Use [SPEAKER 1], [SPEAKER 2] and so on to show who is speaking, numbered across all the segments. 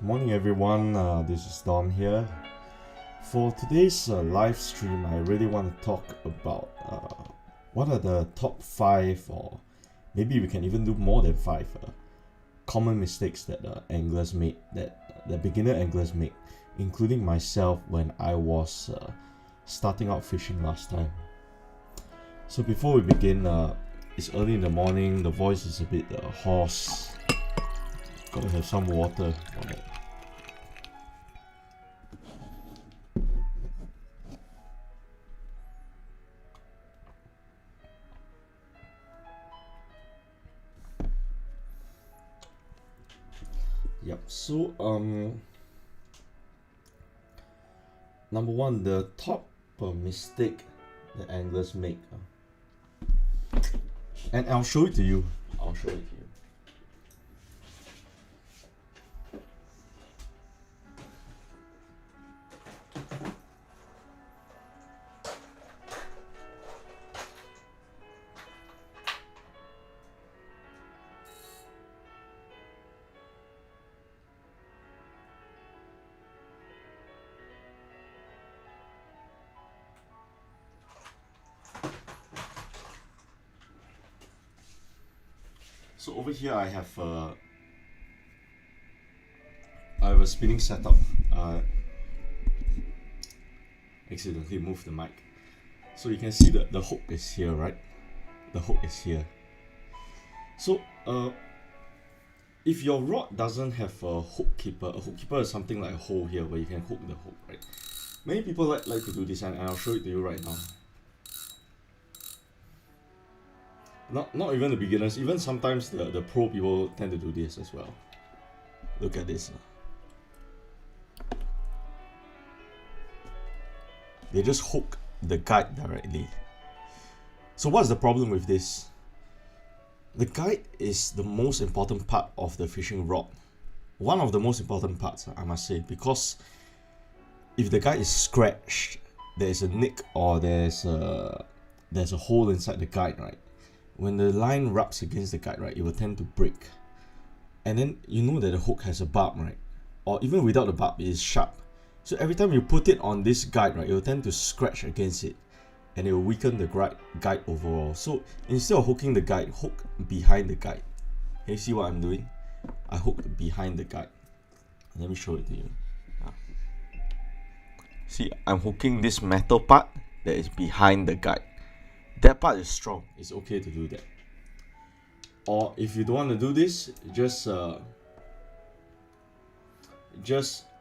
[SPEAKER 1] Morning everyone, this is Don here. For today's live stream, I really want to talk about what are the top 5, or maybe we can even do more than 5 common mistakes that anglers make, that the beginner anglers make, including myself when I was starting out fishing last time. So before we begin, it's early in the morning, the voice is a bit hoarse. Gotta have some water on it. Yep, so number one, the top mistake that anglers make. And I'll show it to you. So over here I have a spinning setup. Accidentally moved the mic. So you can see that the hook is here, right? The hook is here. So if your rod doesn't have a hook keeper is something like a hole here where you can hook the hook, right? Many people like to do this, and I'll show it to you right now. Not even the beginners, even sometimes the pro people tend to do this as well. Look at this. They just hook the guide directly. So what's the problem with this? The guide is the most important part of the fishing rod. One of the most important parts, I must say, because if the guide is scratched, there's a nick or there's a hole inside the guide, right? When the line rubs against the guide, right, it will tend to break. And then you know that the hook has a barb, right? Or even without the barb, it is sharp. So every time you put it on this guide, right, it will tend to scratch against it, and it will weaken the guide overall. So instead of hooking the guide, hook behind the guide. Can you see what I'm doing? I hooked behind the guide. Let me show it to you. See, I'm hooking this metal part that is behind the guide. That part is strong. It's okay to do that. Or if you don't want to do this, just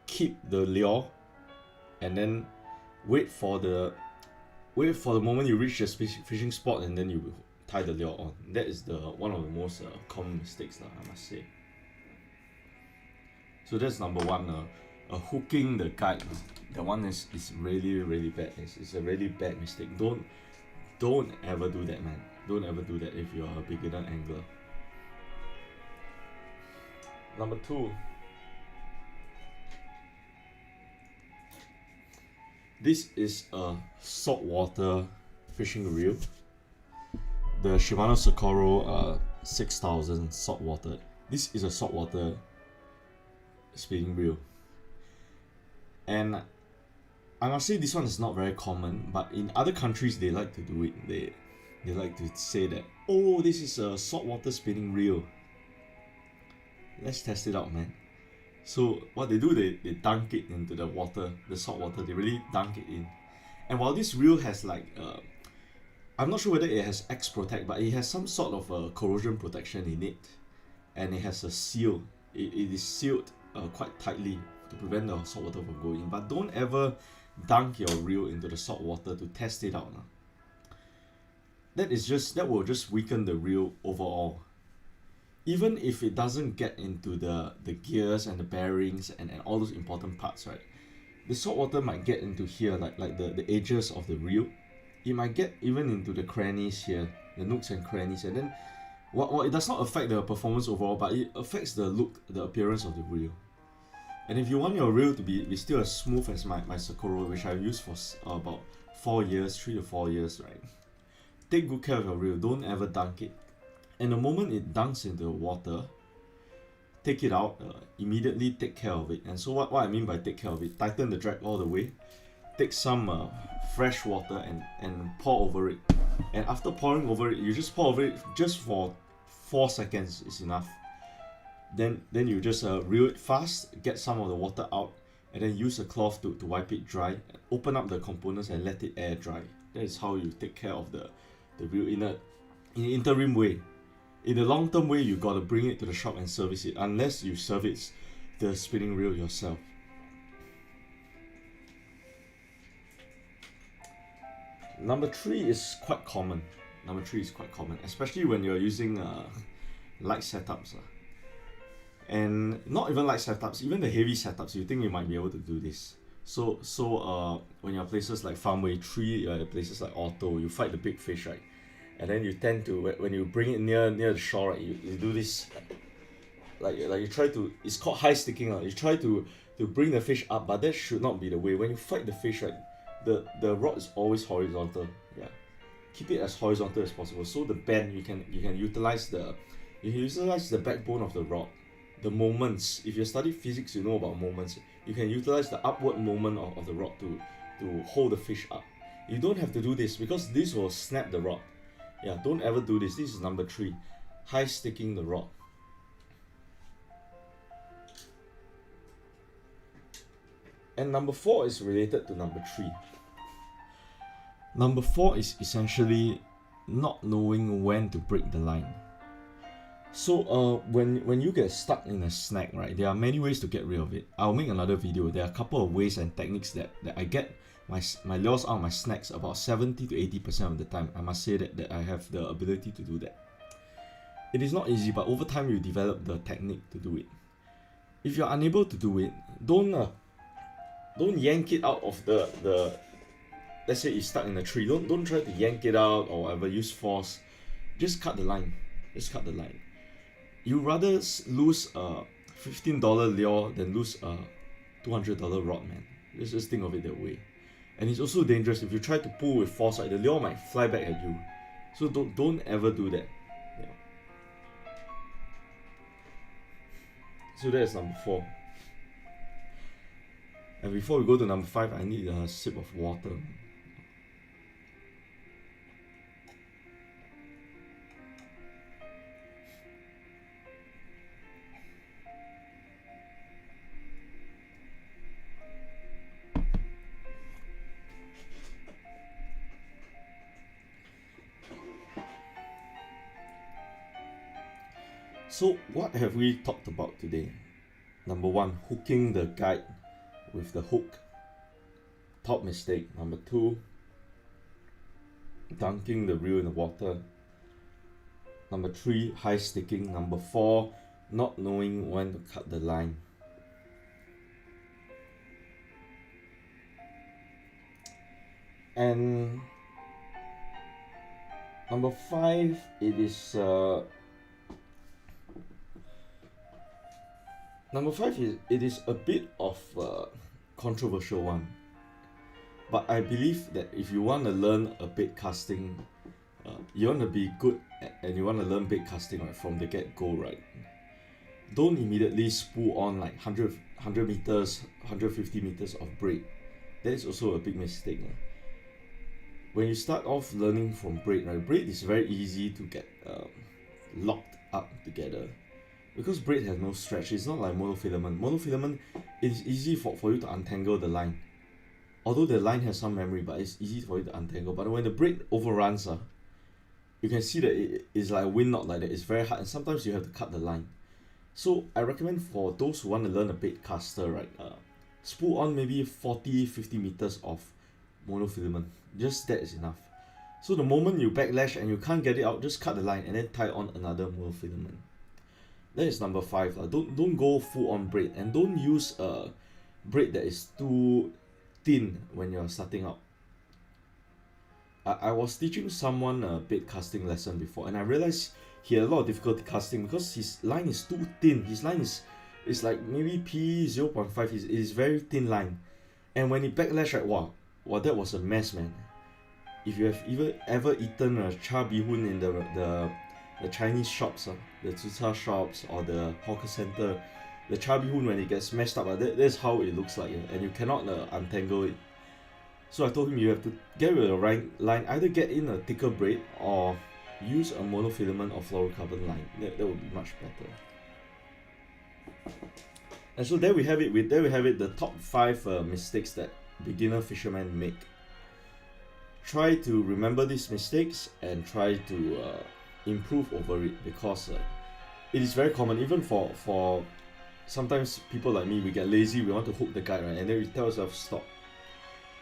[SPEAKER 1] keep the lure and then wait for the moment you reach the fishing spot, and then you tie the lure on. That is one of the most common mistakes, I must say. So that's number one. Hooking the guide. That one is really bad. It's a really bad mistake. Don't ever do that, man. Don't ever do that if you're a beginner angler. Number two, this is a saltwater fishing reel. The Shimano Socorro 6000 saltwater. This is a saltwater spinning reel. And I must say this one is not very common, but in other countries they like to do it. They like to say that, oh, this is a saltwater spinning reel. Let's test it out, man. So what they do, they dunk it into the water, the salt water. They really dunk it in. And while this reel has I'm not sure whether it has X-Protect, but it has some sort of corrosion protection in it, and it has a seal. It is sealed quite tightly to prevent the salt water from going in. But don't ever dunk your reel into the salt water to test it out. That will just weaken the reel overall. Even if it doesn't get into the gears and the bearings and all those important parts, right? The salt water might get into here, like the edges of the reel. It might get even into the crannies here, the nooks and crannies, and then it does not affect the performance overall, but it affects the look, the appearance of the reel. And if you want your reel to be still as smooth as my Socorro, which I've used for about 4 years, 3 to 4 years, right? Take good care of your reel. Don't ever dunk it. And the moment it dunks into the water, take it out, immediately take care of it. And so what I mean by take care of it, tighten the drag all the way, take some fresh water and pour over it. And after pouring over it, you just pour over it just for 4 seconds is enough. Then you just reel it fast, get some of the water out, and then use a cloth to wipe it dry. Open up the components and let it air dry. That is how you take care of the reel in an interim way. In the long term way, you gotta bring it to the shop and service it, unless you service the spinning reel yourself. Number 3 is quite common. Especially when you're using light setups. And not even light setups, even the heavy setups, you think you might be able to do this. So when you're places like Farmway 3, places like Auto, you fight the big fish, right? And then you tend to, when you bring it near the shore, right, you do this, like you try to, it's called high sticking. You try to bring the fish up, but that should not be the way. When you fight the fish, right, the rod is always horizontal. Yeah, keep it as horizontal as possible. So the bend, you can utilize the backbone of the rod. The moments, if you study physics, you know about moments. You can utilize the upward moment of the rod to hold the fish up. You don't have to do this because this will snap the rod. Yeah, don't ever do this. This is number 3, high sticking the rod. And number 4 is related to number 3. Number 4 is essentially not knowing when to break the line. So when you get stuck in a snag, right, there are many ways to get rid of it. I'll make another video. There are a couple of ways and techniques that I get my lures out of my snags about 70 to 80% of the time. I must say that I have the ability to do that. It is not easy, but over time you develop the technique to do it. If you're unable to do it, don't yank it out of the let's say it's stuck in a tree. Don't try to yank it out or whatever, use force. Just cut the line. You rather lose a $15 lure than lose a $200 rod, man. Let's just think of it that way. And it's also dangerous if you try to pull with force, right, the lure might fly back at you. So don't ever do that. Yeah. So that's number 4. And before we go to number 5, I need a sip of water. So what have we talked about today? Number 1, hooking the guide with the hook. Top mistake. Number 2, dunking the reel in the water. Number 3, high sticking. Number 4, not knowing when to cut the line. And number 5, it is it is a bit of a controversial one, but I believe that if you want to learn a bait casting, you want to be good and you want to learn bait casting right from the get-go, right? Don't immediately spool on like 100 meters, 150 meters of braid. That is also a big mistake. When you start off learning from braid, right, braid is very easy to get locked up together. Because braid has no stretch, it's not like monofilament. Monofilament, it's easy for you to untangle the line. Although the line has some memory, but it's easy for you to untangle. But when the braid overruns, you can see that it is like a wind knot like that. It's very hard and sometimes you have to cut the line. So I recommend for those who want to learn a bait caster, right, spool on maybe 40-50 meters of monofilament. Just that is enough. So the moment you backlash and you can't get it out, just cut the line and then tie on another monofilament. That is number 5. Don't go full on braid, and don't use a braid that is too thin when you're starting out. I was teaching someone a bait casting lesson before, and I realized he had a lot of difficulty casting because his line is too thin. His line is like maybe P0.5. It is very thin line, and when he backlash, right, wow, that was a mess, man. If you have ever eaten a char bee hoon in the the Chinese shops, the tzucha shops or the hawker center, the cha bee hoon when it gets mashed up, that's how it looks like, and you cannot untangle it. So I told him you have to get rid of the line, either get in a thicker braid or use a monofilament or fluorocarbon line. That would be much better. And so there we have it. There we have it. The top 5 mistakes that beginner fishermen make. Try to remember these mistakes and try to improve over it, because it is very common. Even for sometimes people like me, we get lazy. We want to hook the guide, right, and then we tell ourselves stop.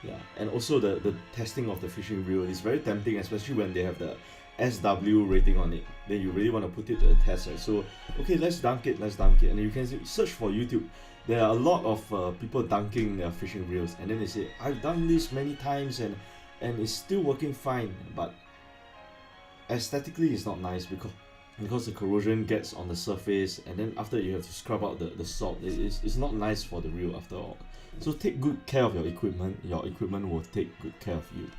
[SPEAKER 1] Yeah, and also the testing of the fishing reel is very tempting, especially when they have the SW rating on it. Then you really want to put it to the test, right? So okay, let's dunk it, and you can search for YouTube. There are a lot of people dunking their fishing reels, and then they say, I've done this many times and it's still working fine, but aesthetically it's not nice because the corrosion gets on the surface, and then after you have to scrub out the salt. It's not nice for the reel after all. So take good care of your equipment will take good care of you.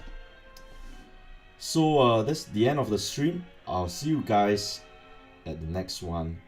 [SPEAKER 1] So that's the end of the stream. I'll see you guys at the next one.